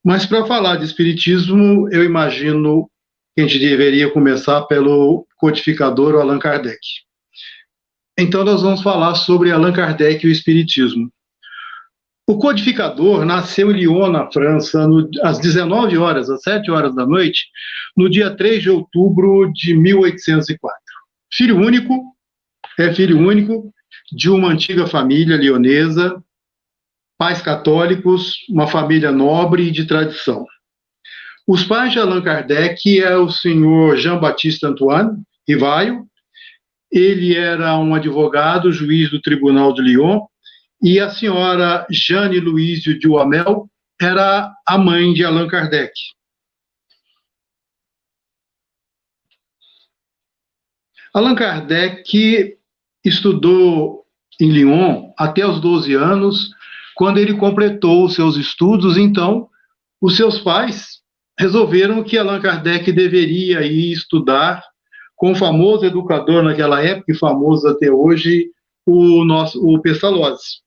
Mas para falar de espiritismo, eu imagino que a gente deveria começar pelo codificador Allan Kardec. Então nós vamos falar sobre Allan Kardec e o espiritismo. O codificador nasceu em Lyon, na França, às 19 horas, às 7 horas da noite, no dia 3 de outubro de 1804. Filho único de uma antiga família lionesa, pais católicos, uma família nobre e de tradição. Os pais de Allan Kardec é o senhor Jean-Baptiste Antoine Rivaio. Ele era um advogado, juiz do Tribunal de Lyon, e a senhora Jeanne Louise Duhamel era a mãe de Allan Kardec. Allan Kardec estudou em Lyon até os 12 anos, quando ele completou os seus estudos. Então, os seus pais resolveram que Allan Kardec deveria ir estudar com o famoso educador naquela época, e famoso até hoje, o Pestalozzi.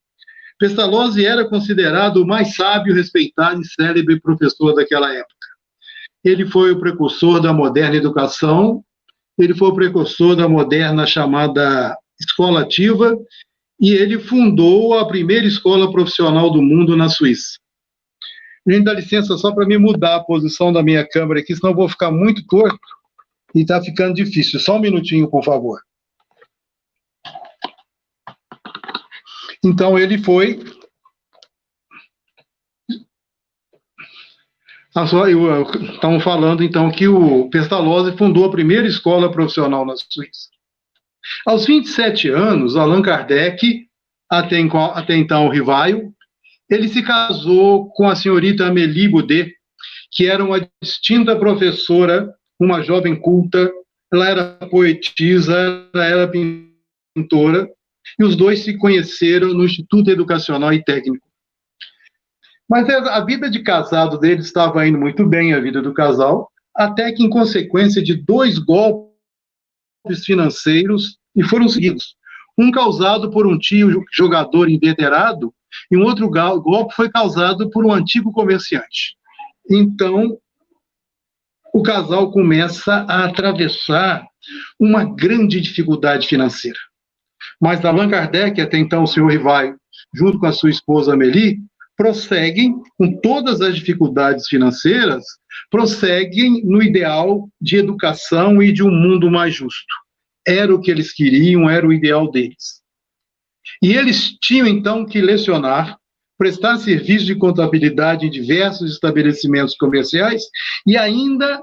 Pestalozzi era considerado o mais sábio, respeitado e célebre professor daquela época. Ele foi o precursor da moderna educação, ele foi o precursor da moderna chamada escola ativa, e ele fundou a primeira escola profissional do mundo na Suíça. Gente, dá licença só para me mudar a posição da minha câmera aqui, senão eu vou ficar muito torto e está ficando difícil. Só um minutinho, por favor. Então, ele foi... Estamos falando, então, que o Pestalozzi fundou a primeira escola profissional na Suíça. Aos 27 anos, Allan Kardec, até então Rivaio, ele se casou com a senhorita Amélie Boudet, que era uma distinta professora, uma jovem culta. Ela era poetisa, ela era pintora, e os dois se conheceram no Instituto Educacional e Técnico. Mas a vida de casado deles estava indo muito bem, a vida do casal, até que, em consequência de 2 golpes financeiros, e foram seguidos. Um causado por um tio jogador inveterado, e um outro golpe foi causado por um antigo comerciante. Então, o casal começa a atravessar uma grande dificuldade financeira. Mas Allan Kardec, até então o senhor Rivaio, junto com a sua esposa Amélie, prosseguem com todas as dificuldades financeiras, prosseguem no ideal de educação e de um mundo mais justo. Era o que eles queriam, era o ideal deles. E eles tinham, então, que lecionar, prestar serviço de contabilidade em diversos estabelecimentos comerciais e ainda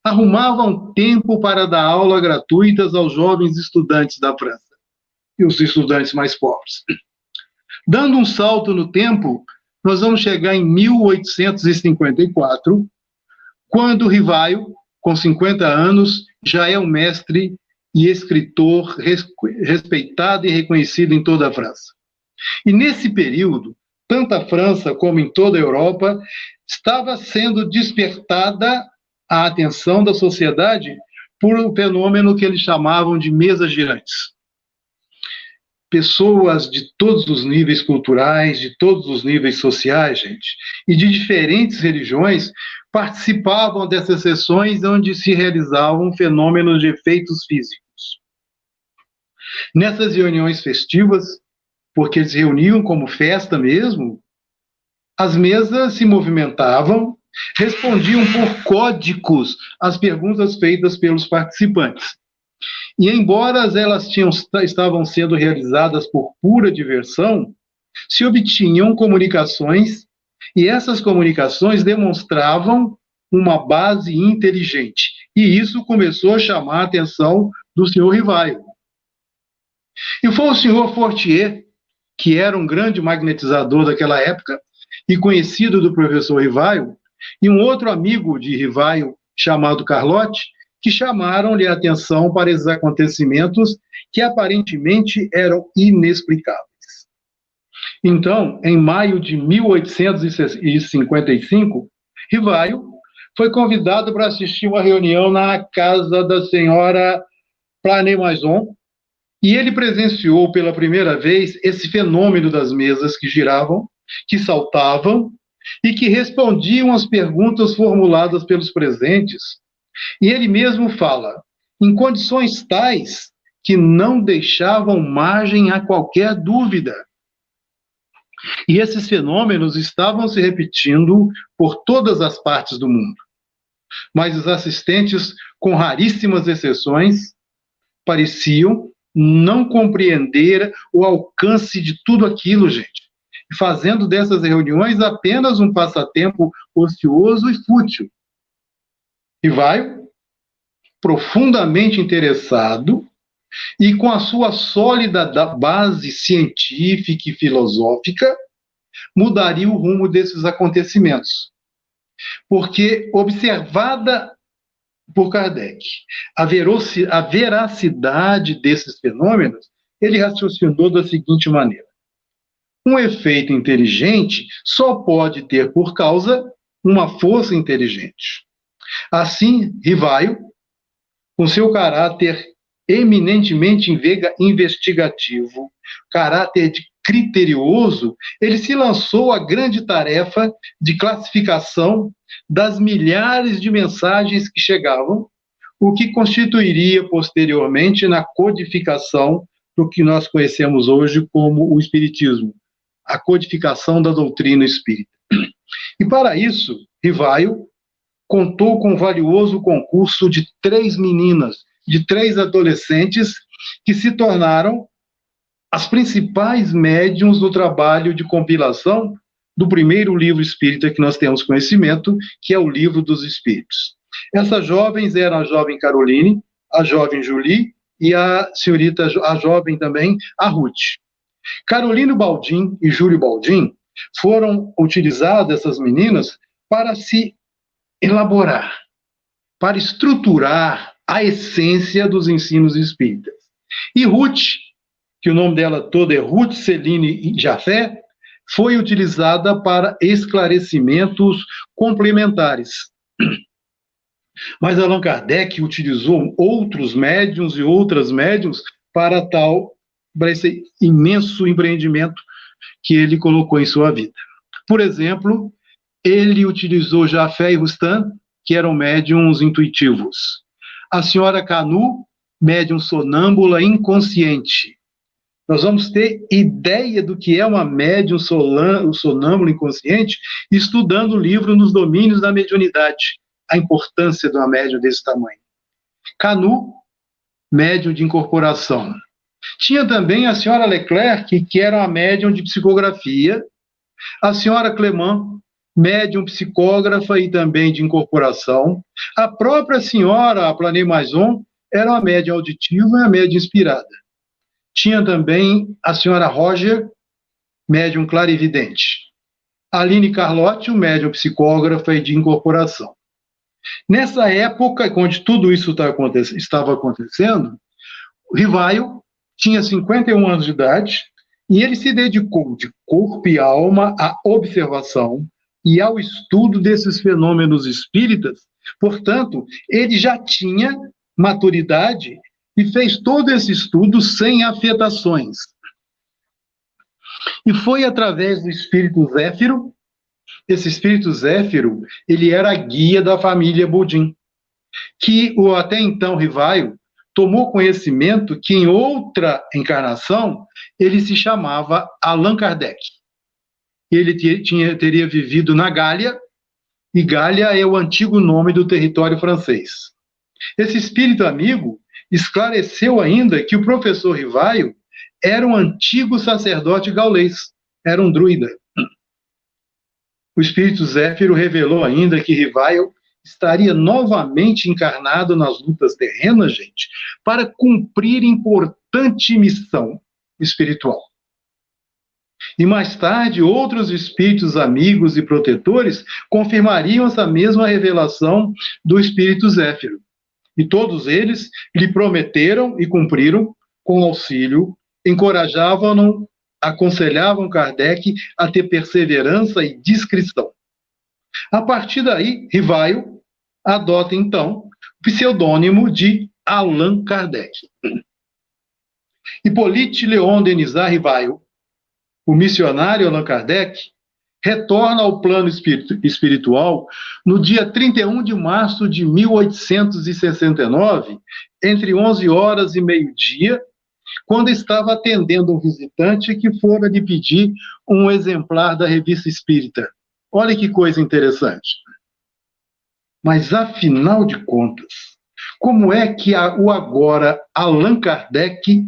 arrumavam tempo para dar aulas gratuitas aos jovens estudantes da França e os estudantes mais pobres. Dando um salto no tempo, nós vamos chegar em 1854, quando Rivaio, com 50 anos, já é um mestre e escritor respeitado e reconhecido em toda a França. E nesse período, tanto a França como em toda a Europa, estava sendo despertada a atenção da sociedade por um fenômeno que eles chamavam de mesas girantes. Pessoas de todos os níveis culturais, de todos os níveis sociais, gente, e de diferentes religiões, participavam dessas sessões onde se realizavam fenômenos de efeitos físicos. Nessas reuniões festivas, porque eles reuniam como festa mesmo, as mesas se movimentavam, respondiam por códigos às perguntas feitas pelos participantes. E embora elas estavam sendo realizadas por pura diversão, se obtinham comunicações, e essas comunicações demonstravam uma base inteligente. E isso começou a chamar a atenção do senhor Rivaio. E foi o senhor Fortier, que era um grande magnetizador daquela época, e conhecido do professor Rivaio, e um outro amigo de Rivaio, chamado Carlotti, que chamaram-lhe a atenção para esses acontecimentos que aparentemente eram inexplicáveis. Então, em maio de 1855, Rivaio foi convidado para assistir uma reunião na casa da senhora Planemaison, e ele presenciou pela primeira vez esse fenômeno das mesas que giravam, que saltavam, e que respondiam às perguntas formuladas pelos presentes. E ele mesmo fala, em condições tais que não deixavam margem a qualquer dúvida. E esses fenômenos estavam se repetindo por todas as partes do mundo. Mas os assistentes, com raríssimas exceções, pareciam não compreender o alcance de tudo aquilo, gente, fazendo dessas reuniões apenas um passatempo ocioso e fútil. E vai, profundamente interessado e com a sua sólida base científica e filosófica, mudaria o rumo desses acontecimentos. Porque, observada por Kardec a veracidade desses fenômenos, ele raciocinou da seguinte maneira: um efeito inteligente só pode ter por causa uma força inteligente. Assim, Rivaio, com seu caráter eminentemente investigativo, caráter criterioso, ele se lançou à grande tarefa de classificação das milhares de mensagens que chegavam, o que constituiria posteriormente na codificação do que nós conhecemos hoje como o Espiritismo, a codificação da doutrina espírita. E para isso, Rivaio contou com o valioso concurso de 3 meninas, de 3 adolescentes, que se tornaram as principais médiuns do trabalho de compilação do primeiro livro espírita que nós temos conhecimento, que é o Livro dos Espíritos. Essas jovens eram a jovem Caroline, a jovem Julie e a jovem também, a Ruth. Carolino Baldim e Júlio Baldim foram utilizadas, essas meninas, para se elaborar, para estruturar a essência dos ensinos espíritas. E Ruth, que o nome dela todo é Ruth Celine Jafé, foi utilizada para esclarecimentos complementares. Mas Allan Kardec utilizou outros médiuns e outras médiuns para esse imenso empreendimento que ele colocou em sua vida. Por exemplo, ele utilizou Jafé e Rustan, que eram médiuns intuitivos. A senhora Canu, médium sonâmbula inconsciente. Nós vamos ter ideia do que é uma médium sonâmbula inconsciente estudando o livro Nos Domínios da Mediunidade, a importância de uma médium desse tamanho. Canu, médium de incorporação. Tinha também a senhora Leclerc, que era uma médium de psicografia, a senhora Clement, médium psicógrafa e também de incorporação. A própria senhora, a Planey Maison, era uma médium auditiva e uma médium inspirada. Tinha também a senhora Roger, médium clarividente. Aline Carlotti, médium psicógrafa e de incorporação. Nessa época, onde tudo isso estava acontecendo, Rivaio tinha 51 anos de idade e ele se dedicou de corpo e alma à observação e ao estudo desses fenômenos espíritas. Portanto, ele já tinha maturidade e fez todo esse estudo sem afetações. E foi através do espírito Zéfiro. Esse espírito Zéfiro, ele era a guia da família Bodin, que o até então Rivaio tomou conhecimento que em outra encarnação ele se chamava Allan Kardec. Ele teria vivido na Gália, e Gália é o antigo nome do território francês. Esse espírito amigo esclareceu ainda que o professor Rivaio era um antigo sacerdote gaulês, era um druida. O espírito Zéfiro revelou ainda que Rivaio estaria novamente encarnado nas lutas terrenas, gente, para cumprir importante missão espiritual. E mais tarde, outros espíritos amigos e protetores confirmariam essa mesma revelação do espírito Zéfiro. E todos eles lhe prometeram e cumpriram com auxílio, encorajavam-no, aconselhavam Kardec a ter perseverança e discrição. A partir daí, Rivaio adota, então, o pseudônimo de Allan Kardec. Hippolyte Léon Denisard Rivaio, o missionário Allan Kardec, retorna ao plano espiritual no dia 31 de março de 1869, entre 11 horas e meio-dia, quando estava atendendo um visitante que fora lhe pedir um exemplar da Revista Espírita. Olha que coisa interessante. Mas, afinal de contas, como é que o agora Allan Kardec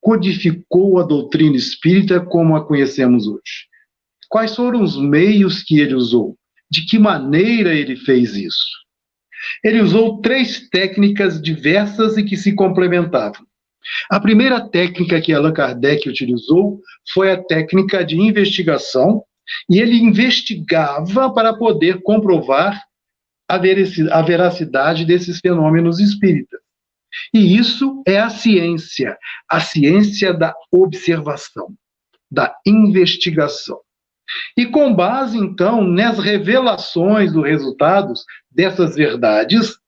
codificou a doutrina espírita como a conhecemos hoje? Quais foram os meios que ele usou? De que maneira ele fez isso? Ele usou 3 técnicas diversas e que se complementavam. A primeira técnica que Allan Kardec utilizou foi a técnica de investigação, e ele investigava para poder comprovar a veracidade desses fenômenos espíritas. E isso é a ciência da observação, da investigação. E com base, então, nas revelações dos resultados dessas verdades,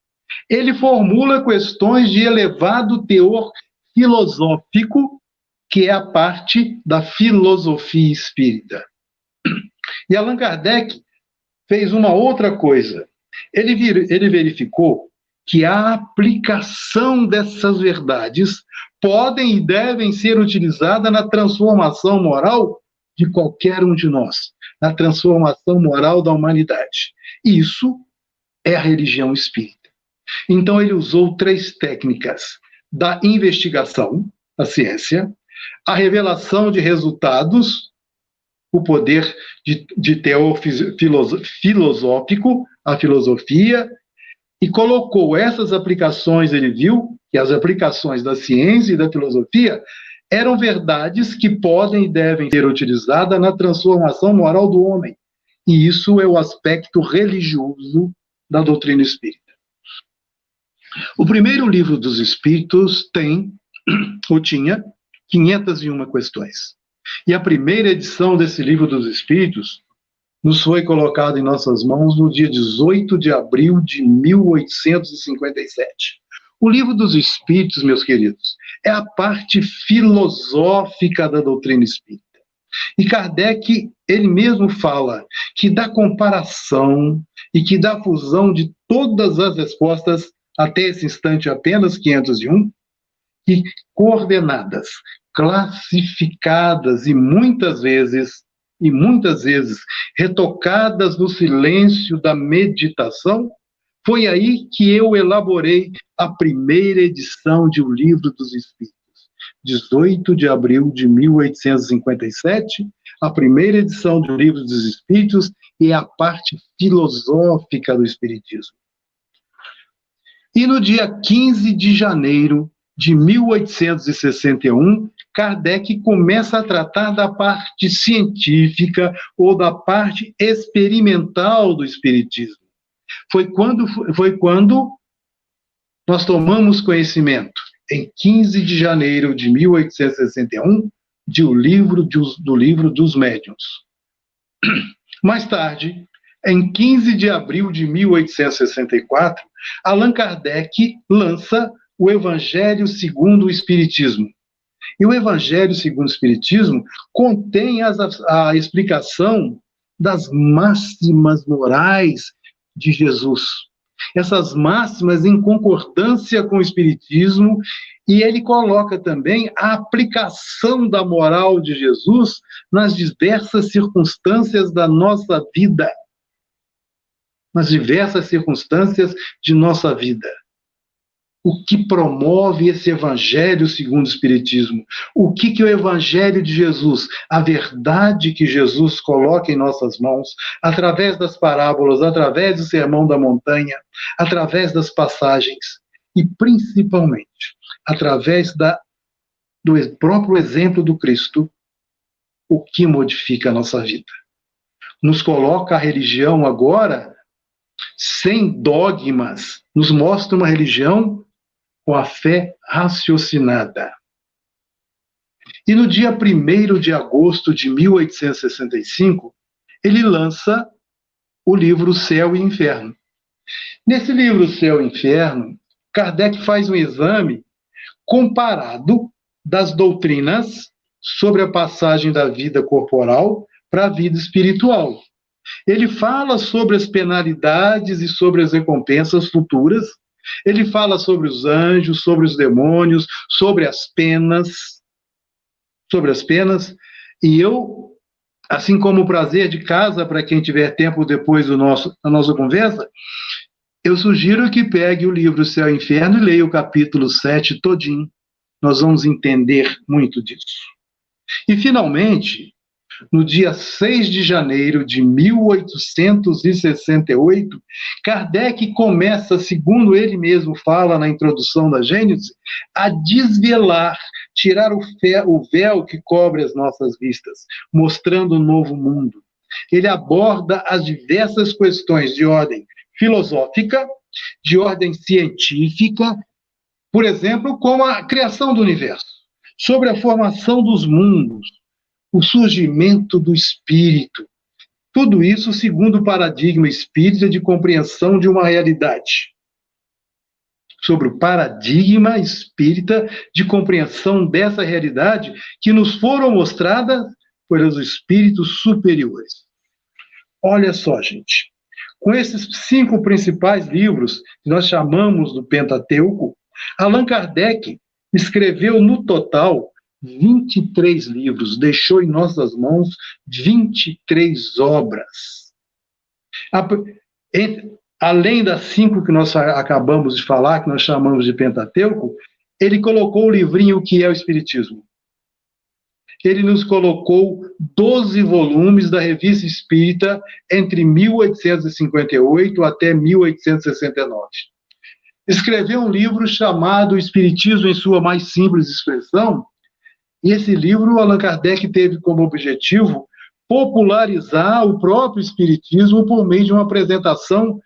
ele formula questões de elevado teor filosófico, que é a parte da filosofia espírita. E Allan Kardec fez uma outra coisa. Ele verificou que a aplicação dessas verdades podem e devem ser utilizadas na transformação moral de qualquer um de nós, na transformação moral da humanidade. Isso é a religião espírita. Então ele usou 3 técnicas: da investigação, a ciência, a revelação de resultados, o poder de teor filosófico, a filosofia, e colocou essas aplicações, ele viu que as aplicações da ciência e da filosofia eram verdades que podem e devem ser utilizadas na transformação moral do homem. E isso é o aspecto religioso da doutrina espírita. O primeiro livro dos Espíritos tinha 501 questões. E a primeira edição desse livro dos Espíritos nos foi colocada em nossas mãos no dia 18 de abril de 1857. O livro dos Espíritos, meus queridos, é a parte filosófica da doutrina espírita. E Kardec, ele mesmo fala que da comparação e que da fusão de todas as respostas, até esse instante apenas 501, e coordenadas, classificadas e muitas vezes retocadas no silêncio da meditação, foi aí que eu elaborei a primeira edição de O Livro dos Espíritos. 18 de abril de 1857, a primeira edição do Livro dos Espíritos e a parte filosófica do Espiritismo. E no dia 15 de janeiro de 1861, Kardec começa a tratar da parte científica ou da parte experimental do Espiritismo. Foi quando nós tomamos conhecimento, em 15 de janeiro de 1861, do livro dos Médiuns. Mais tarde, em 15 de abril de 1864, Allan Kardec lança o Evangelho segundo o Espiritismo. E o Evangelho segundo o Espiritismo contém a explicação das máximas morais de Jesus. Essas máximas em concordância com o Espiritismo, e ele coloca também a aplicação da moral de Jesus nas diversas circunstâncias da nossa vida. Nas diversas circunstâncias de nossa vida. O que promove esse Evangelho segundo o Espiritismo? O que o Evangelho de Jesus, a verdade que Jesus coloca em nossas mãos, através das parábolas, através do Sermão da Montanha, através das passagens, e principalmente através do próprio exemplo do Cristo, o que modifica a nossa vida? Nos coloca a religião agora sem dogmas, nos mostra uma religião com a fé raciocinada. E no dia 1º de agosto de 1865, ele lança o livro Céu e Inferno. Nesse livro Céu e Inferno, Kardec faz um exame comparado das doutrinas sobre a passagem da vida corporal para a vida espiritual. Ele fala sobre as penalidades e sobre as recompensas futuras. Ele fala sobre os anjos, sobre os demônios, sobre as penas. Sobre as penas. E eu, assim como o prazer de casa, para quem tiver tempo depois da nossa conversa, eu sugiro que pegue o livro Céu e Inferno e leia o capítulo 7 todinho. Nós vamos entender muito disso. E, finalmente, no dia 6 de janeiro de 1868, Kardec começa, segundo ele mesmo fala na introdução da Gênesis, a desvelar, tirar o véu que cobre as nossas vistas, mostrando um novo mundo. Ele aborda as diversas questões de ordem filosófica, de ordem científica, por exemplo, como a criação do universo, sobre a formação dos mundos, o surgimento do espírito. Tudo isso segundo o paradigma espírita de compreensão de uma realidade. Sobre o paradigma espírita de compreensão dessa realidade que nos foram mostradas pelos espíritos superiores. Olha só, gente. Com esses 5 principais livros que nós chamamos do Pentateuco, Allan Kardec escreveu no total 23 livros, deixou em nossas mãos 23 obras. Além das 5 que nós acabamos de falar, que nós chamamos de Pentateuco, ele colocou o livrinho O que é o Espiritismo. Ele nos colocou 12 volumes da Revista Espírita entre 1858 até 1869. Escreveu um livro chamado Espiritismo em sua mais simples expressão, e esse livro Allan Kardec teve como objetivo popularizar o próprio Espiritismo por meio de uma apresentação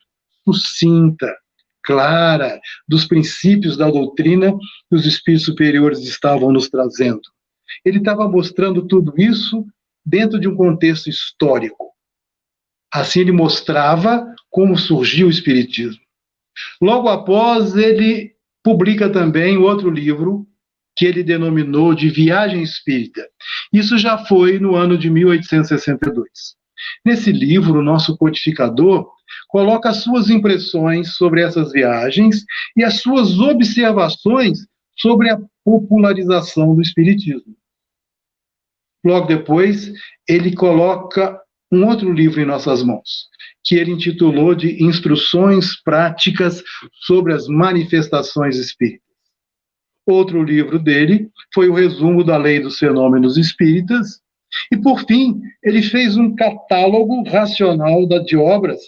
sucinta, clara, dos princípios da doutrina que os espíritos superiores estavam nos trazendo. Ele estava mostrando tudo isso dentro de um contexto histórico. Assim ele mostrava como surgiu o Espiritismo. Logo após, ele publica também outro livro que ele denominou de Viagem Espírita. Isso já foi no ano de 1862. Nesse livro, o nosso codificador coloca as suas impressões sobre essas viagens e as suas observações sobre a popularização do Espiritismo. Logo depois, ele coloca um outro livro em nossas mãos, que ele intitulou de Instruções Práticas sobre as Manifestações Espíritas. Outro livro dele foi o resumo da Lei dos Fenômenos Espíritas. E, por fim, ele fez um catálogo racional de obras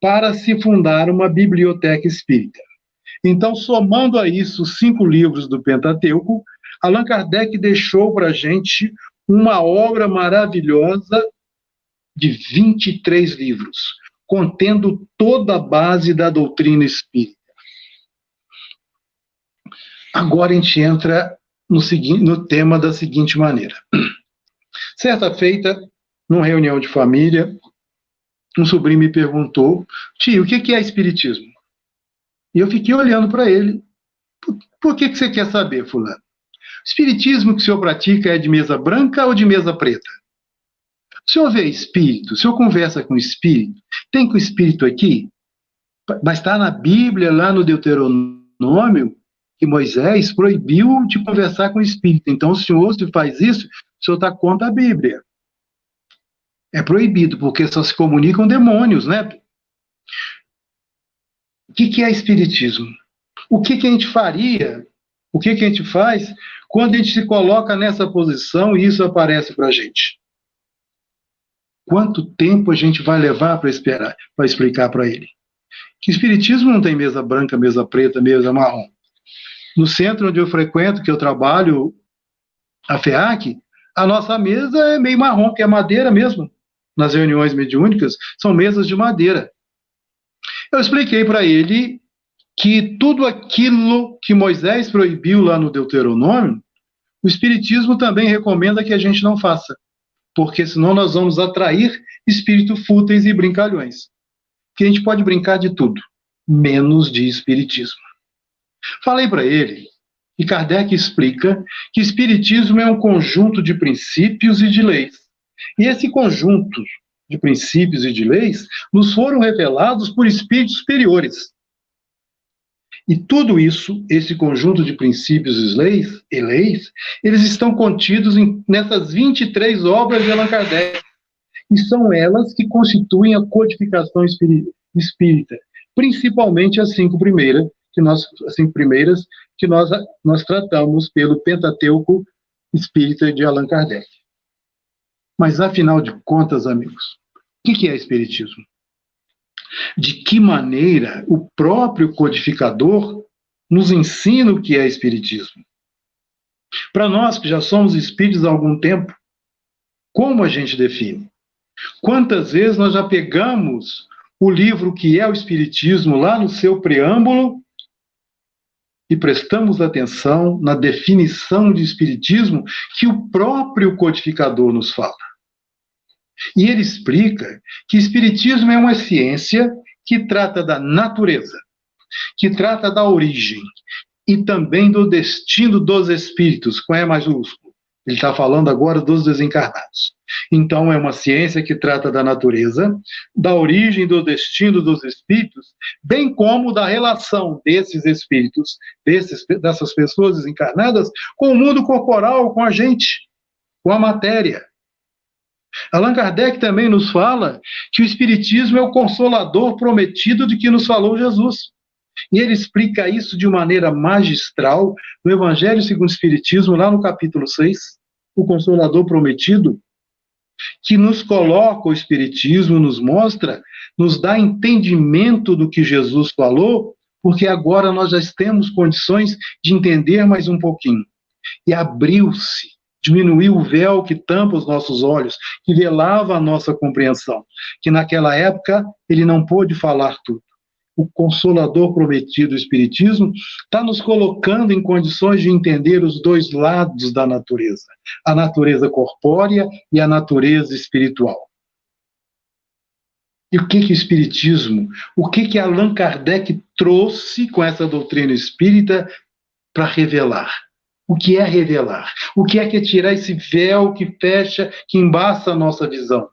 para se fundar uma biblioteca espírita. Então, somando a isso 5 livros do Pentateuco, Allan Kardec deixou para a gente uma obra maravilhosa de 23 livros, contendo toda a base da doutrina espírita. Agora a gente entra no tema da seguinte maneira. Certa feita, numa reunião de família, um sobrinho me perguntou: tio, o que é espiritismo? E eu fiquei olhando para ele. Por que você quer saber, fulano? O espiritismo que o senhor pratica é de mesa branca ou de mesa preta? O senhor vê espírito, o senhor conversa com espírito, tem com espírito aqui? Mas está na Bíblia, lá no Deuteronômio, que Moisés proibiu de conversar com espírito. Então, o senhor, se faz isso, o senhor está contra a Bíblia. É proibido, porque só se comunicam demônios, né? O que é espiritismo? O que a gente faria, o que a gente faz quando a gente se coloca nessa posição e isso aparece para a gente? Quanto tempo a gente vai levar para esperar, para explicar para ele? Que espiritismo não tem mesa branca, mesa preta, mesa marrom. No centro onde eu frequento, que eu trabalho, a FEAC, a nossa mesa é meio marrom, que é madeira mesmo. Nas reuniões mediúnicas, são mesas de madeira. Eu expliquei para ele que tudo aquilo que Moisés proibiu lá no Deuteronômio, o Espiritismo também recomenda que a gente não faça, porque senão nós vamos atrair espíritos fúteis e brincalhões. Que a gente pode brincar de tudo, menos de Espiritismo. Falei para ele, e Kardec explica, que Espiritismo é um conjunto de princípios e de leis. E esse conjunto de princípios e de leis, nos foram revelados por espíritos superiores. E tudo isso, esse conjunto de princípios e leis, eles estão contidos nessas 23 obras de Allan Kardec. E são elas que constituem a codificação espírita, principalmente as 5 primeiras que nós tratamos pelo Pentateuco Espírita de Allan Kardec. Mas, afinal de contas, amigos, o que é Espiritismo? De que maneira o próprio codificador nos ensina o que é Espiritismo? Para nós que já somos espíritos há algum tempo, como a gente define? Quantas vezes nós já pegamos o livro que é o Espiritismo lá no seu preâmbulo e prestamos atenção na definição de Espiritismo que o próprio codificador nos fala? E ele explica que Espiritismo é uma ciência que trata da natureza, que trata da origem e também do destino dos espíritos, com E maiúsculo. Ele está falando agora dos desencarnados. Então, é uma ciência que trata da natureza, da origem, do destino dos espíritos, bem como da relação desses espíritos, dessas pessoas desencarnadas, com o mundo corporal, com a gente, com a matéria. Allan Kardec também nos fala que o Espiritismo é o consolador prometido de que nos falou Jesus. E ele explica isso de maneira magistral no Evangelho segundo o Espiritismo, lá no capítulo 6, o Consolador Prometido, que nos coloca o Espiritismo, nos mostra, nos dá entendimento do que Jesus falou, porque agora nós já temos condições de entender mais um pouquinho. E abriu-se, diminuiu o véu que tampa os nossos olhos, que velava a nossa compreensão, que naquela época ele não pôde falar tudo. O Consolador Prometido do Espiritismo está nos colocando em condições de entender os dois lados da natureza, a natureza corpórea e a natureza espiritual. E o que o Espiritismo, o que Allan Kardec trouxe com essa doutrina espírita para revelar? O que é revelar? O que é tirar esse véu que fecha, que embaça a nossa visão?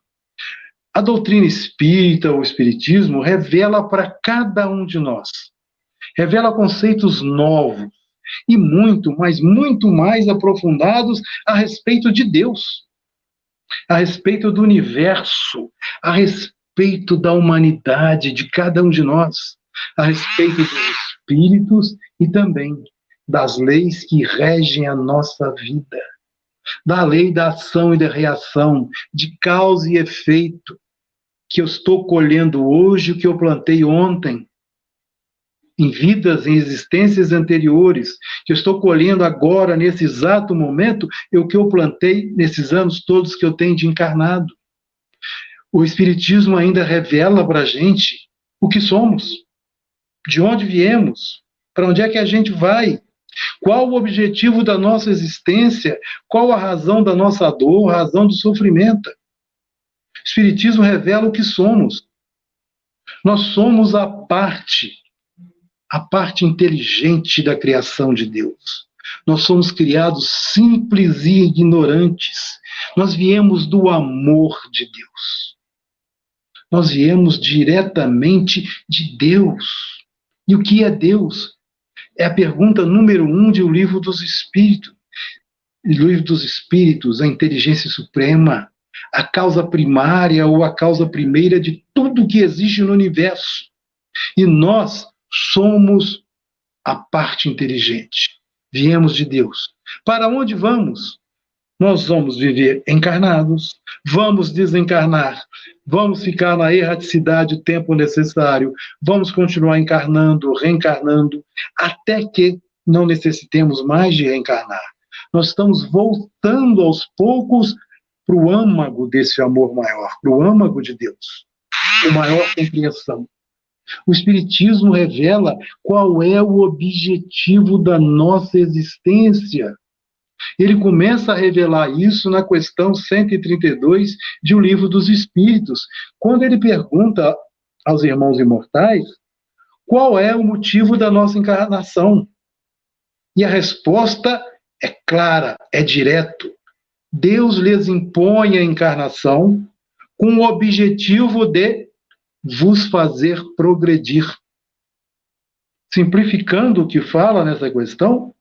A doutrina espírita, ou espiritismo, revela para cada um de nós. Revela conceitos novos e muito, mas muito mais aprofundados a respeito de Deus, a respeito do universo, a respeito da humanidade de cada um de nós, a respeito dos espíritos e também das leis que regem a nossa vida, da lei da ação e da reação, de causa e efeito, que eu estou colhendo hoje o que eu plantei ontem, em vidas, em existências anteriores, que eu estou colhendo agora, nesse exato momento, o que eu plantei nesses anos todos que eu tenho de encarnado. O Espiritismo ainda revela para a gente o que somos, de onde viemos, para onde é que a gente vai, qual o objetivo da nossa existência, qual a razão da nossa dor, a razão do sofrimento. O Espiritismo revela o que somos. Nós somos a parte inteligente da criação de Deus. Nós somos criados simples e ignorantes. Nós viemos do amor de Deus. Nós viemos diretamente de Deus. E o que é Deus? É a pergunta número 1 de O Livro dos Espíritos. O Livro dos Espíritos, a inteligência suprema, a causa primária ou a causa primeira de tudo que existe no universo. E nós somos a parte inteligente. Viemos de Deus. Para onde vamos? Nós vamos viver encarnados, vamos desencarnar, vamos ficar na erraticidade o tempo necessário, vamos continuar encarnando, reencarnando, até que não necessitemos mais de reencarnar. Nós estamos voltando aos poucos para o âmago desse amor maior, para o âmago de Deus, com maior compreensão. O Espiritismo revela qual é o objetivo da nossa existência. Ele começa a revelar isso na questão 132 de O Livro dos Espíritos, quando ele pergunta aos irmãos imortais qual é o motivo da nossa encarnação. E a resposta é clara, é direto. Deus lhes impõe a encarnação com o objetivo de vos fazer progredir. Simplificando o que fala nessa questão,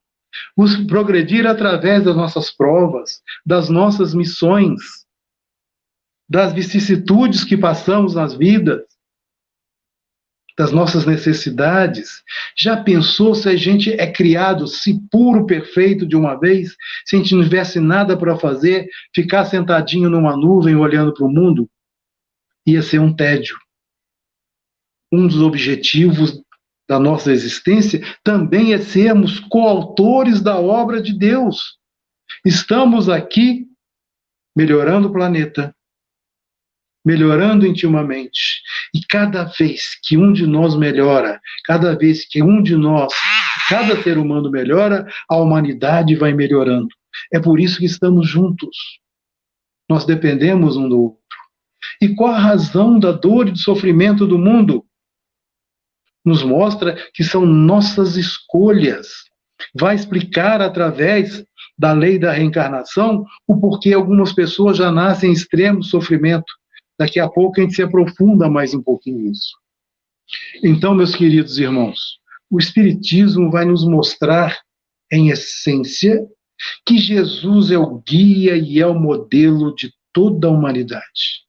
vos progredir através das nossas provas, das nossas missões, das vicissitudes que passamos nas vidas, das nossas necessidades. Já pensou se a gente é criado, se puro, perfeito de uma vez, se a gente não tivesse nada para fazer, ficar sentadinho numa nuvem olhando para o mundo? Ia ser um tédio. Um dos objetivos da nossa existência também é sermos coautores da obra de Deus. Estamos aqui melhorando o planeta, melhorando intimamente. E cada vez que um de nós melhora, cada vez que um de nós, cada ser humano melhora, a humanidade vai melhorando. É por isso que estamos juntos. Nós dependemos um do outro. E qual a razão da dor e do sofrimento do mundo? Nos mostra que são nossas escolhas. Vai explicar através da lei da reencarnação o porquê algumas pessoas já nascem em extremo sofrimento. Daqui a pouco a gente se aprofunda mais um pouquinho nisso. Então, meus queridos irmãos, o Espiritismo vai nos mostrar, em essência, que Jesus é o guia e é o modelo de toda a humanidade.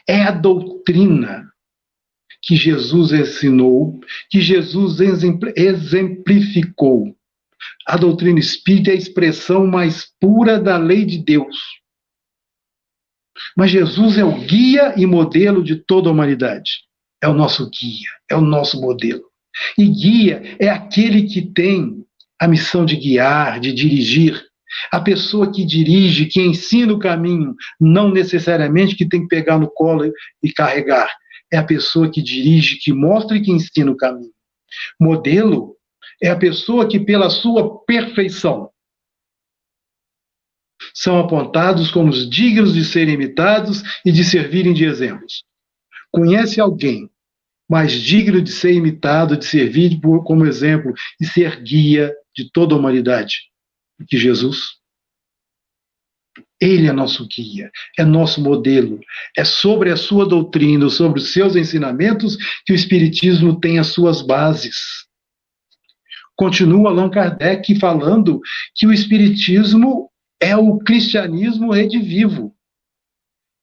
É a doutrina que Jesus ensinou, que Jesus exemplificou. A doutrina espírita é a expressão mais pura da lei de Deus. Mas Jesus é o guia e modelo de toda a humanidade. É o nosso guia, é o nosso modelo. E guia é aquele que tem a missão de guiar, de dirigir. A pessoa que dirige, que ensina o caminho, não necessariamente que tem que pegar no colo e carregar. É a pessoa que dirige, que mostra e que ensina o caminho. Modelo é a pessoa que, pela sua perfeição, são apontados como os dignos de serem imitados e de servirem de exemplos. Conhece alguém mais digno de ser imitado, de servir como exemplo e ser guia de toda a humanidade do que Jesus? Ele é nosso guia, é nosso modelo. É sobre a sua doutrina, sobre os seus ensinamentos que o Espiritismo tem as suas bases. Continua Allan Kardec falando que o Espiritismo é o cristianismo redivivo.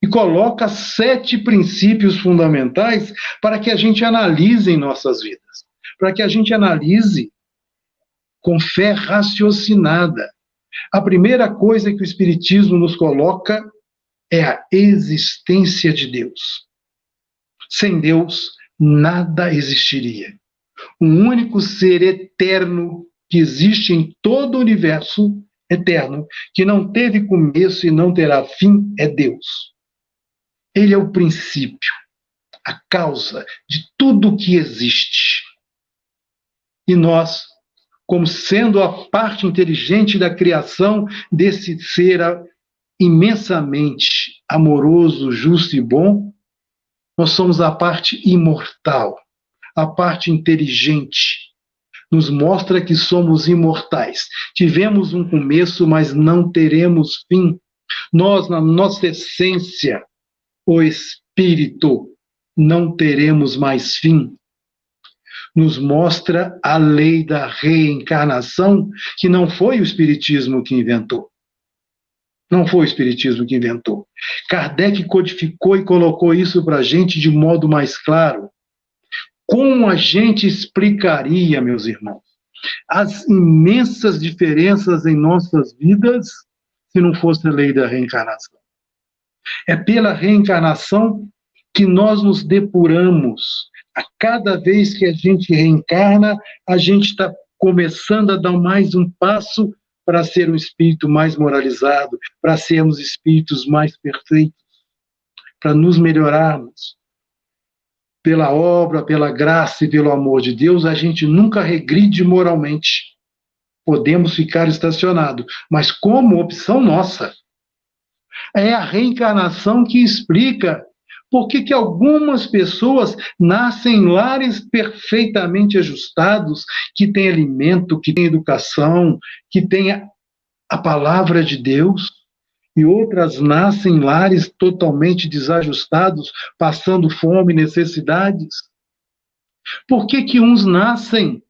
E coloca 7 princípios fundamentais para que a gente analise em nossas vidas. Para que a gente analise com fé raciocinada. A primeira coisa que o Espiritismo nos coloca é a existência de Deus. Sem Deus, nada existiria. O único ser eterno que existe em todo o universo eterno, que não teve começo e não terá fim, é Deus. Ele é o princípio, a causa de tudo que existe. E nós, como sendo a parte inteligente da criação desse ser imensamente amoroso, justo e bom, nós somos a parte imortal, a parte inteligente. Nos mostra que somos imortais. Tivemos um começo, mas não teremos fim. Nós, na nossa essência, o espírito, não teremos mais fim. Nos mostra a lei da reencarnação, que não foi o Espiritismo que inventou. Não foi o Espiritismo que inventou. Kardec codificou e colocou isso para a gente de modo mais claro. Como a gente explicaria, meus irmãos, as imensas diferenças em nossas vidas se não fosse a lei da reencarnação? É pela reencarnação que nós nos depuramos. A cada vez que a gente reencarna, a gente está começando a dar mais um passo para ser um espírito mais moralizado, para sermos espíritos mais perfeitos, para nos melhorarmos. Pela obra, pela graça e pelo amor de Deus, a gente nunca regride moralmente. Podemos ficar estacionados, mas como opção nossa. É a reencarnação que explica por que algumas pessoas nascem em lares perfeitamente ajustados, que têm alimento, que têm educação, que têm a palavra de Deus, e outras nascem em lares totalmente desajustados, passando fome e necessidades? Por que que uns nascem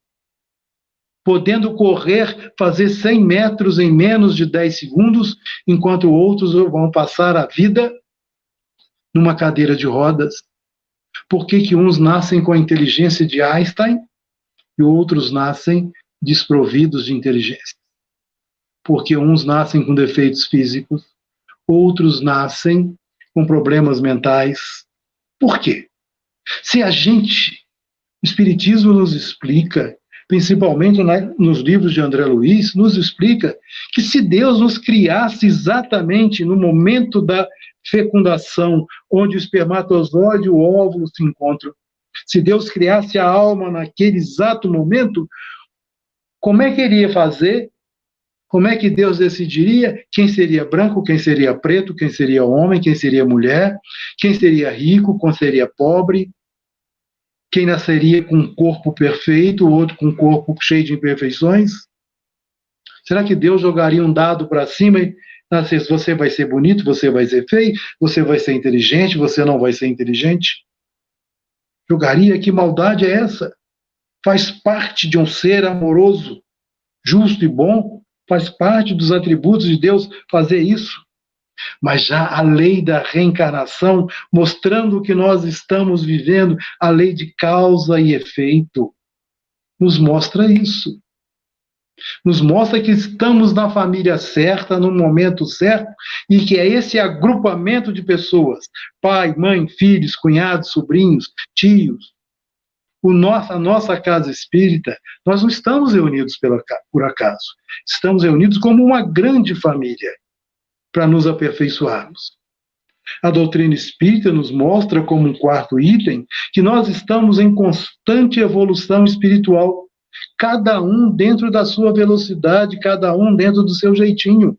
podendo correr, fazer 100 metros em menos de 10 segundos, enquanto outros vão passar a vida numa cadeira de rodas? Por que que uns nascem com a inteligência de Einstein e outros nascem desprovidos de inteligência? Porque uns nascem com defeitos físicos, outros nascem com problemas mentais. Por quê? Se a gente, o Espiritismo nos explica, principalmente nos livros de André Luiz, nos explica que se Deus nos criasse exatamente no momento da fecundação, onde o espermatozoide e o óvulo se encontram, se Deus criasse a alma naquele exato momento, como é que ele ia fazer? Como é que Deus decidiria quem seria branco, quem seria preto, quem seria homem, quem seria mulher, quem seria rico, quem seria pobre, quem nasceria com um corpo perfeito, o outro com um corpo cheio de imperfeições? Será que Deus jogaria um dado para cima e nascesse, você vai ser bonito, você vai ser feio, você vai ser inteligente, você não vai ser inteligente? Jogaria? Que maldade é essa? Faz parte de um ser amoroso, justo e bom, faz parte dos atributos de Deus fazer isso. Mas já a lei da reencarnação, mostrando o que nós estamos vivendo, a lei de causa e efeito, nos mostra isso. Nos mostra que estamos na família certa, no momento certo, e que é esse agrupamento de pessoas, pai, mãe, filhos, cunhados, sobrinhos, tios, a nossa casa espírita, nós não estamos reunidos por acaso. Estamos reunidos como uma grande família, para nos aperfeiçoarmos. A doutrina espírita nos mostra, como um quarto item, que nós estamos em constante evolução espiritual, cada um dentro da sua velocidade, cada um dentro do seu jeitinho.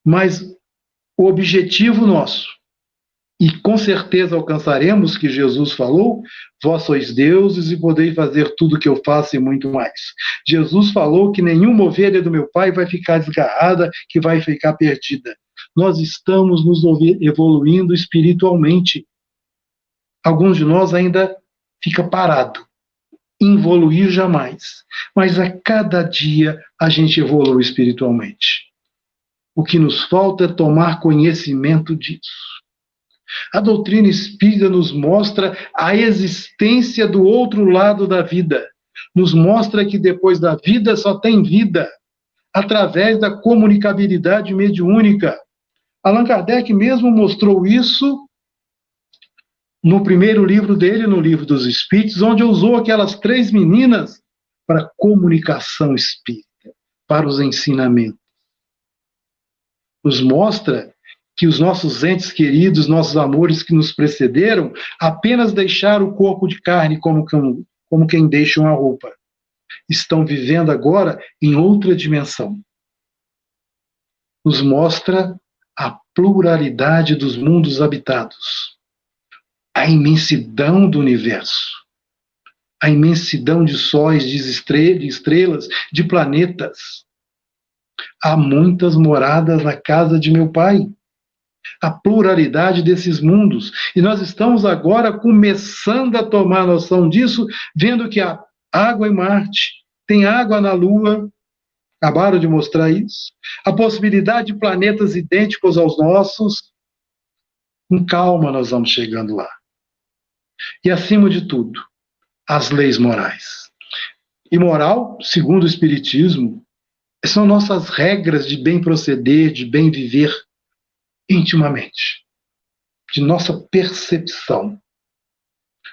Mas o objetivo nosso, e com certeza alcançaremos, que Jesus falou, vós sois deuses e podeis fazer tudo o que eu faço e muito mais. Jesus falou que nenhuma ovelha do meu Pai vai ficar desgarrada, que vai ficar perdida. Nós estamos nos evoluindo espiritualmente. Alguns de nós ainda fica parado. Evoluir jamais. Mas a cada dia a gente evolui espiritualmente. O que nos falta é tomar conhecimento disso. A doutrina espírita nos mostra a existência do outro lado da vida. Nos mostra que depois da vida só tem vida, através da comunicabilidade mediúnica. Allan Kardec mesmo mostrou isso no primeiro livro dele, no Livro dos Espíritos, onde usou aquelas 3 meninas para a comunicação espírita, para os ensinamentos. Nos mostra que os nossos entes queridos, nossos amores que nos precederam, apenas deixaram o corpo de carne como quem deixa uma roupa. Estão vivendo agora em outra dimensão. Nos mostra a pluralidade dos mundos habitados, a imensidão do universo, a imensidão de sóis, de estrelas, de planetas. Há muitas moradas na casa de meu Pai. A pluralidade desses mundos. E nós estamos agora começando a tomar noção disso, vendo que há água em Marte, tem água na Lua, acabaram de mostrar isso. A possibilidade de planetas idênticos aos nossos. Com calma nós vamos chegando lá. E acima de tudo, as leis morais. E moral, segundo o Espiritismo, são nossas regras de bem proceder, de bem viver, intimamente, de nossa percepção,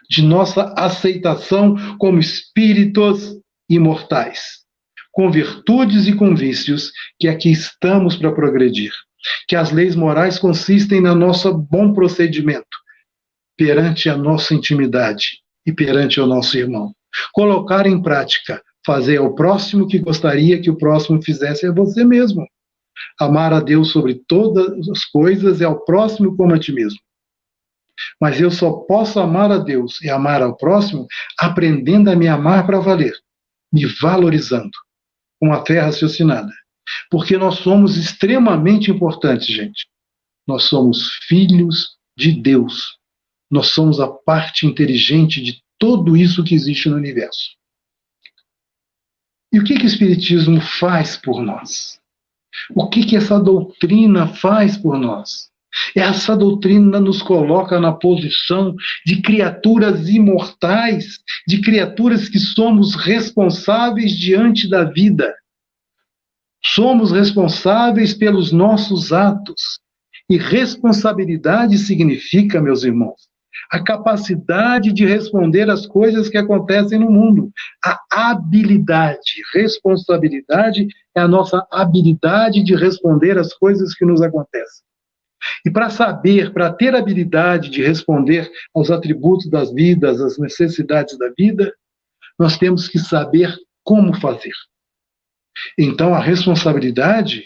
de nossa aceitação como espíritos imortais, com virtudes e com vícios, que aqui estamos para progredir, que as leis morais consistem no nosso bom procedimento perante a nossa intimidade e perante o nosso irmão. Colocar em prática, fazer ao próximo o que gostaria que o próximo fizesse a você mesmo. Amar a Deus sobre todas as coisas e ao próximo como a ti mesmo. Mas eu só posso amar a Deus e amar ao próximo aprendendo a me amar para valer, me valorizando, com a fé raciocinada. Porque nós somos extremamente importantes, gente. Nós somos filhos de Deus. Nós somos a parte inteligente de tudo isso que existe no universo. E o que o Espiritismo faz por nós? O que essa doutrina faz por nós? Essa doutrina nos coloca na posição de criaturas imortais, de criaturas que somos responsáveis diante da vida. Somos responsáveis pelos nossos atos. E responsabilidade significa, meus irmãos, a capacidade de responder às coisas que acontecem no mundo. A habilidade, responsabilidade é a nossa habilidade de responder às coisas que nos acontecem. E para saber, para ter habilidade de responder aos atributos das vidas, às necessidades da vida, nós temos que saber como fazer. Então, a responsabilidade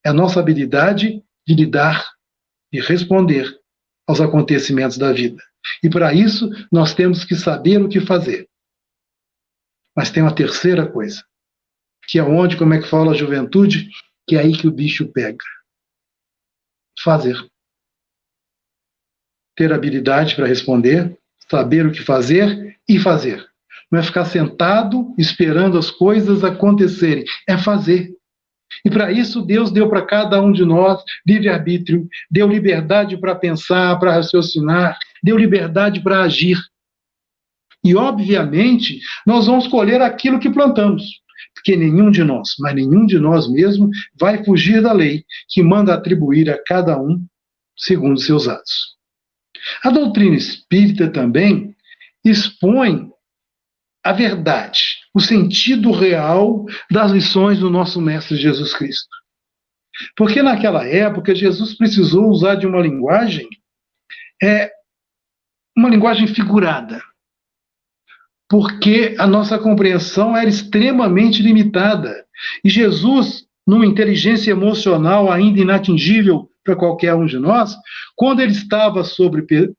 é a nossa habilidade de lidar e responder aos acontecimentos da vida. E para isso, nós temos que saber o que fazer. Mas tem uma terceira coisa, que é onde, como é que fala a juventude, que é aí que o bicho pega. Fazer. Ter habilidade para responder, saber o que fazer e fazer. Não é ficar sentado esperando as coisas acontecerem, é fazer. E para isso Deus deu para cada um de nós livre-arbítrio, deu liberdade para pensar, para raciocinar, deu liberdade para agir. E, obviamente, nós vamos colher aquilo que plantamos, porque nenhum de nós, mas nenhum de nós mesmo, vai fugir da lei que manda atribuir a cada um segundo seus atos. A doutrina espírita também expõe a verdade, o sentido real das lições do nosso Mestre Jesus Cristo. Porque naquela época Jesus precisou usar de uma linguagem figurada, porque a nossa compreensão era extremamente limitada. E Jesus, numa inteligência emocional ainda inatingível para qualquer um de nós, quando ele estava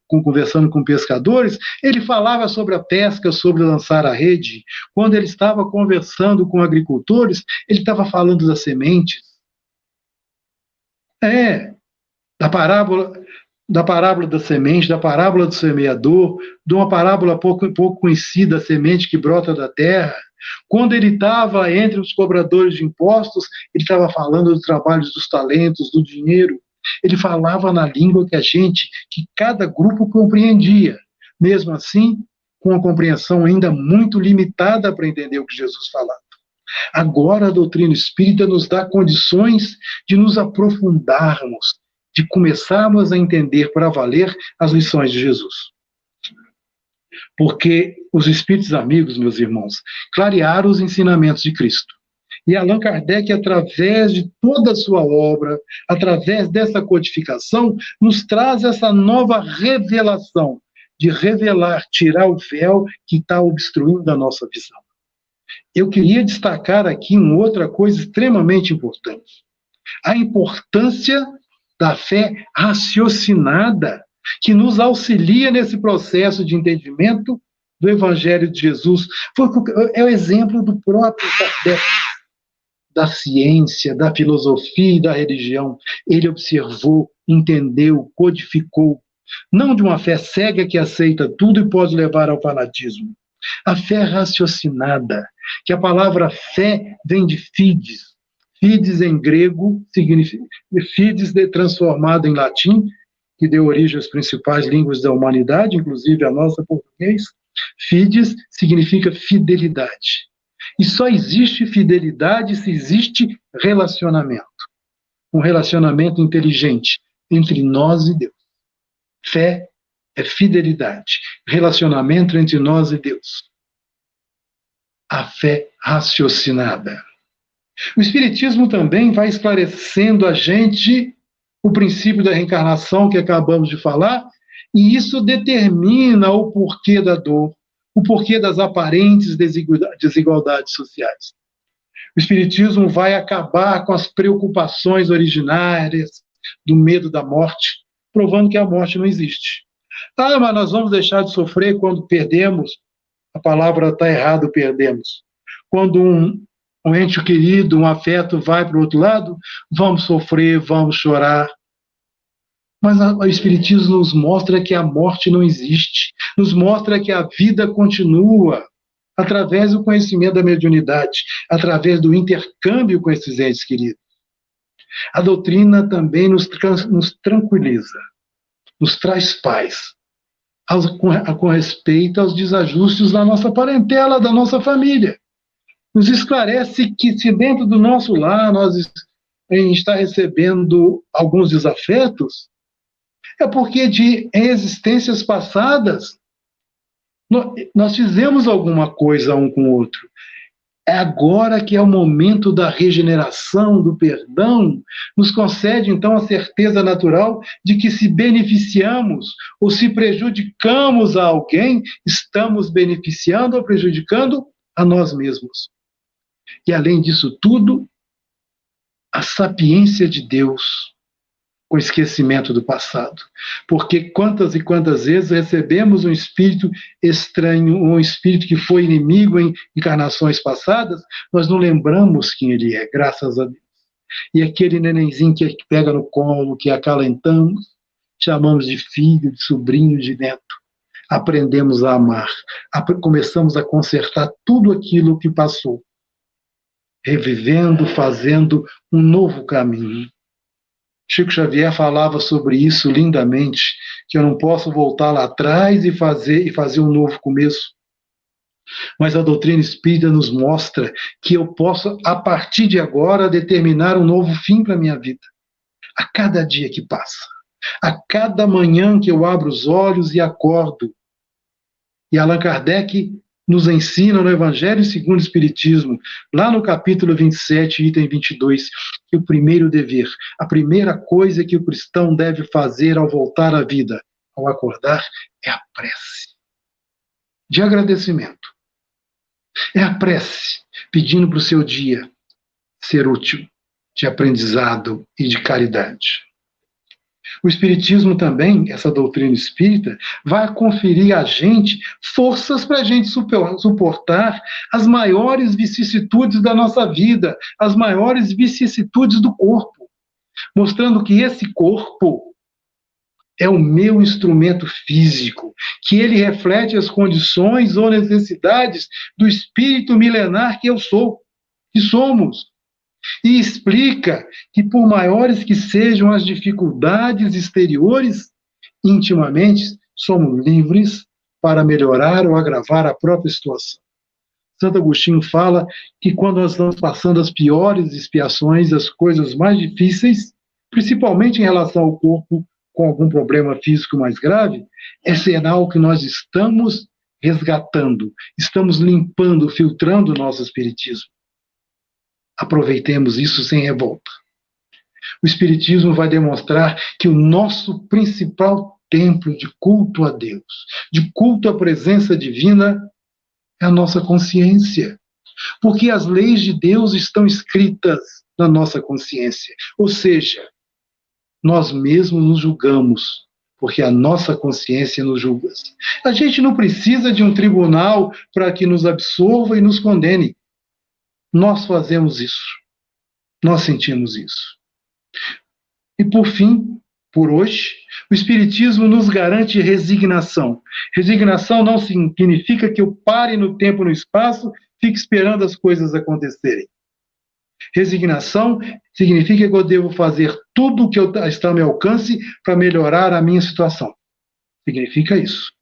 conversando com pescadores, ele falava sobre a pesca, sobre lançar a rede. Quando ele estava conversando com agricultores, ele estava falando das sementes. Da parábola da semente, da parábola do semeador, de uma parábola pouco conhecida, a semente que brota da terra. Quando ele estava entre os cobradores de impostos, ele estava falando dos trabalhos, dos talentos, do dinheiro. Ele falava na língua que cada grupo compreendia. Mesmo assim, com uma compreensão ainda muito limitada para entender o que Jesus falava. Agora a doutrina espírita nos dá condições de nos aprofundarmos, de começarmos a entender para valer as lições de Jesus. Porque os espíritos amigos, meus irmãos, clarearam os ensinamentos de Cristo. E Allan Kardec, através de toda a sua obra, através dessa codificação, nos traz essa nova revelação, de revelar, tirar o véu que está obstruindo a nossa visão. Eu queria destacar aqui uma outra coisa extremamente importante. A importância da fé raciocinada, que nos auxilia nesse processo de entendimento do Evangelho de Jesus. É o exemplo do próprio Kardec, da ciência, da filosofia e da religião. Ele observou, entendeu, codificou, não de uma fé cega que aceita tudo e pode levar ao fanatismo. A fé raciocinada, que a palavra fé vem de fides. Fides em grego significa fides transformado em latim, que deu origem às principais línguas da humanidade, inclusive a nossa português. Fides significa fidelidade. E só existe fidelidade se existe relacionamento. Um relacionamento inteligente entre nós e Deus. Fé é fidelidade. Relacionamento entre nós e Deus. A fé raciocinada. O Espiritismo também vai esclarecendo a gente o princípio da reencarnação que acabamos de falar, e isso determina o porquê da dor, o porquê das aparentes desigualdades sociais. O Espiritismo vai acabar com as preocupações originárias do medo da morte, provando que a morte não existe. Mas nós vamos deixar de sofrer quando perdemos. A palavra está errada, perdemos. Quando um ente querido, um afeto vai para o outro lado, vamos sofrer, vamos chorar. Mas o Espiritismo nos mostra que a morte não existe, nos mostra que a vida continua através do conhecimento da mediunidade, através do intercâmbio com esses entes queridos. A doutrina também nos tranquiliza, nos traz paz, com respeito aos desajustes da nossa parentela, da nossa família. Nos esclarece que se dentro do nosso lar a gente está recebendo alguns desafetos, é porque em existências passadas nós fizemos alguma coisa um com o outro. É agora que é o momento da regeneração, do perdão, nos concede então a certeza natural de que se beneficiamos ou se prejudicamos a alguém, estamos beneficiando ou prejudicando a nós mesmos. E além disso tudo, a sapiência de Deus, o esquecimento do passado. Porque quantas e quantas vezes recebemos um espírito estranho, um espírito que foi inimigo em encarnações passadas, nós não lembramos quem ele é, graças a Deus. E aquele nenenzinho que pega no colo, que acalentamos, chamamos de filho, de sobrinho, de neto. Aprendemos a amar, começamos a consertar tudo aquilo que passou, revivendo, fazendo um novo caminho. Chico Xavier falava sobre isso lindamente, que eu não posso voltar lá atrás e fazer um novo começo. Mas a doutrina espírita nos mostra que eu posso, a partir de agora, determinar um novo fim para a minha vida. A cada dia que passa, a cada manhã que eu abro os olhos e acordo. E Allan Kardec nos ensina no Evangelho segundo o Espiritismo, lá no capítulo 27, item 22, que o primeiro dever, a primeira coisa que o cristão deve fazer ao voltar à vida, ao acordar, é a prece de agradecimento. É a prece pedindo para o seu dia ser útil, de aprendizado e de caridade. O Espiritismo também, essa doutrina espírita, vai conferir a gente forças para a gente suportar as maiores vicissitudes da nossa vida, as maiores vicissitudes do corpo, mostrando que esse corpo é o meu instrumento físico, que ele reflete as condições ou necessidades do espírito milenar que eu sou, que somos. E explica que, por maiores que sejam as dificuldades exteriores, intimamente somos livres para melhorar ou agravar a própria situação. Santo Agostinho fala que quando nós estamos passando as piores expiações, as coisas mais difíceis, principalmente em relação ao corpo com algum problema físico mais grave, é sinal que nós estamos resgatando, estamos limpando, filtrando o nosso espiritismo. Aproveitemos isso sem revolta. O Espiritismo vai demonstrar que o nosso principal templo de culto a Deus, de culto à presença divina, é a nossa consciência. Porque as leis de Deus estão escritas na nossa consciência. Ou seja, nós mesmos nos julgamos, porque a nossa consciência nos julga. A gente não precisa de um tribunal para que nos absolva e nos condene. Nós fazemos isso. Nós sentimos isso. E por fim, por hoje, o Espiritismo nos garante resignação. Resignação não significa que eu pare no tempo e no espaço, fique esperando as coisas acontecerem. Resignação significa que eu devo fazer tudo o que está ao meu alcance para melhorar a minha situação. Significa isso.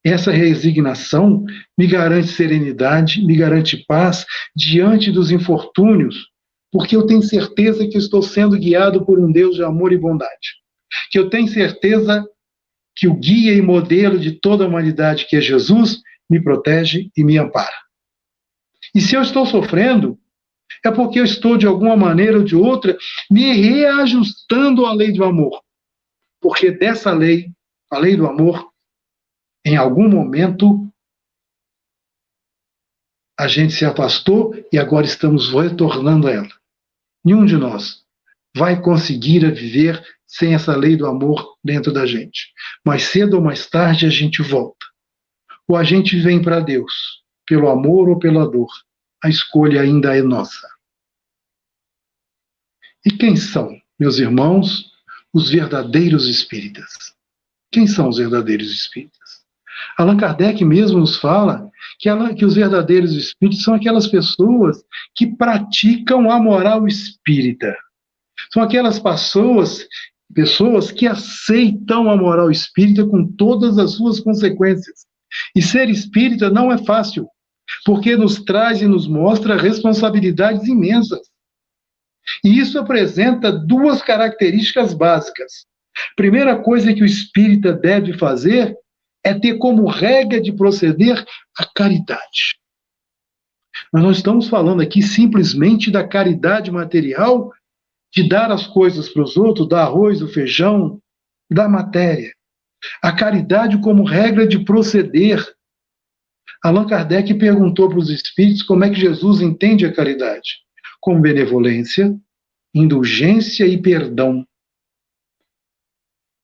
Essa resignação me garante serenidade, me garante paz diante dos infortúnios, porque eu tenho certeza que estou sendo guiado por um Deus de amor e bondade. Que eu tenho certeza que o guia e modelo de toda a humanidade, que é Jesus, me protege e me ampara. E se eu estou sofrendo, é porque eu estou, de alguma maneira ou de outra, me reajustando à lei do amor. Porque dessa lei, a lei do amor, em algum momento, a gente se afastou e agora estamos retornando a ela. Nenhum de nós vai conseguir viver sem essa lei do amor dentro da gente. Mais cedo ou mais tarde a gente volta. Ou a gente vem para Deus, pelo amor ou pela dor. a escolha ainda é nossa. E quem são, meus irmãos, os verdadeiros espíritas? Quem são os verdadeiros espíritas? Allan Kardec mesmo nos fala que os verdadeiros espíritos são aquelas pessoas que praticam a moral espírita. São aquelas pessoas que aceitam a moral espírita com todas as suas consequências. E ser espírita não é fácil, porque nos traz e nos mostra responsabilidades imensas. E isso apresenta duas características básicas. Primeira coisa que o espírita deve fazer é ter como regra de proceder a caridade. Nós não estamos falando aqui simplesmente da caridade material, de dar as coisas para os outros, dar arroz, o feijão, da matéria. A caridade como regra de proceder. Allan Kardec perguntou para os espíritos como é que Jesus entende a caridade. Com benevolência, indulgência e perdão.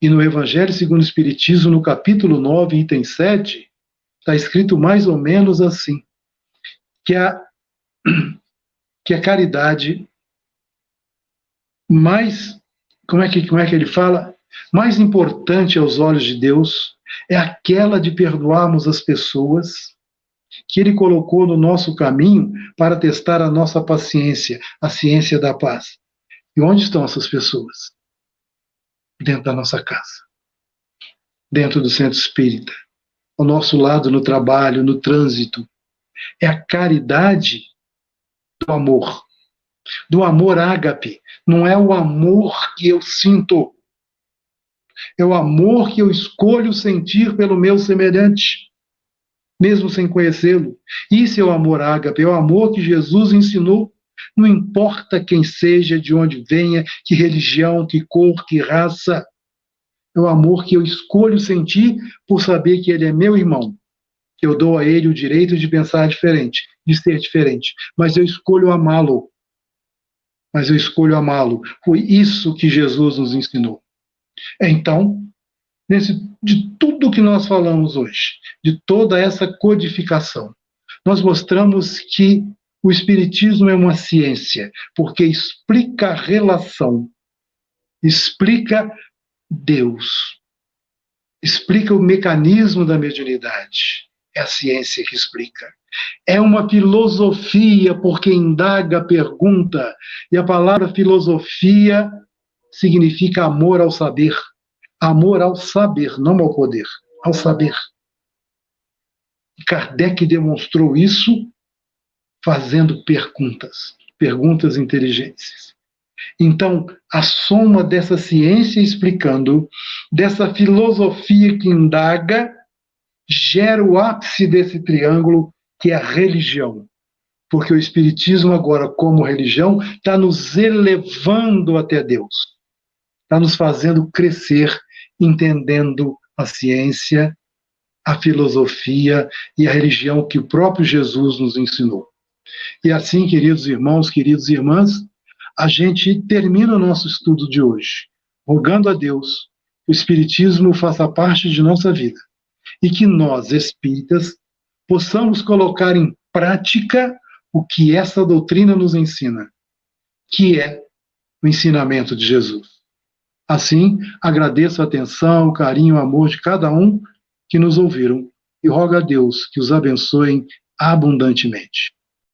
E no Evangelho segundo o Espiritismo, no capítulo 9, item 7, está escrito mais ou menos assim, que a caridade mais, como é que ele fala? Mais importante aos olhos de Deus é aquela de perdoarmos as pessoas que Ele colocou no nosso caminho para testar a nossa paciência, a ciência da paz. E onde estão essas pessoas? Dentro da nossa casa, dentro do centro espírita, ao nosso lado no trabalho, no trânsito. É a caridade do amor ágape. Não é o amor que eu sinto, é o amor que eu escolho sentir pelo meu semelhante, mesmo sem conhecê-lo. Isso é o amor ágape, é o amor que Jesus ensinou. Não importa quem seja, de onde venha, que religião, que cor, que raça. É o amor que eu escolho sentir por saber que ele é meu irmão. Eu dou a ele o direito de pensar diferente, de ser diferente. Mas eu escolho amá-lo. Foi isso que Jesus nos ensinou. Então, de tudo que nós falamos hoje, de toda essa codificação, nós mostramos que o Espiritismo é uma ciência, porque explica a relação, explica Deus, explica o mecanismo da mediunidade. É a ciência que explica. É uma filosofia, porque indaga, pergunta, e a palavra filosofia significa amor ao saber. Amor ao saber, não ao poder, ao saber. E Kardec demonstrou isso fazendo perguntas inteligentes. Então, a soma dessa ciência explicando, dessa filosofia que indaga, gera o ápice desse triângulo, que é a religião. Porque o Espiritismo agora, como religião, está nos elevando até Deus. Está nos fazendo crescer, entendendo a ciência, a filosofia e a religião que o próprio Jesus nos ensinou. E assim, queridos irmãos, queridas irmãs, a gente termina o nosso estudo de hoje, rogando a Deus que o Espiritismo faça parte de nossa vida e que nós, espíritas, possamos colocar em prática o que essa doutrina nos ensina, que é o ensinamento de Jesus. Assim, agradeço a atenção, o carinho, o amor de cada um que nos ouviram e rogo a Deus que os abençoe abundantemente.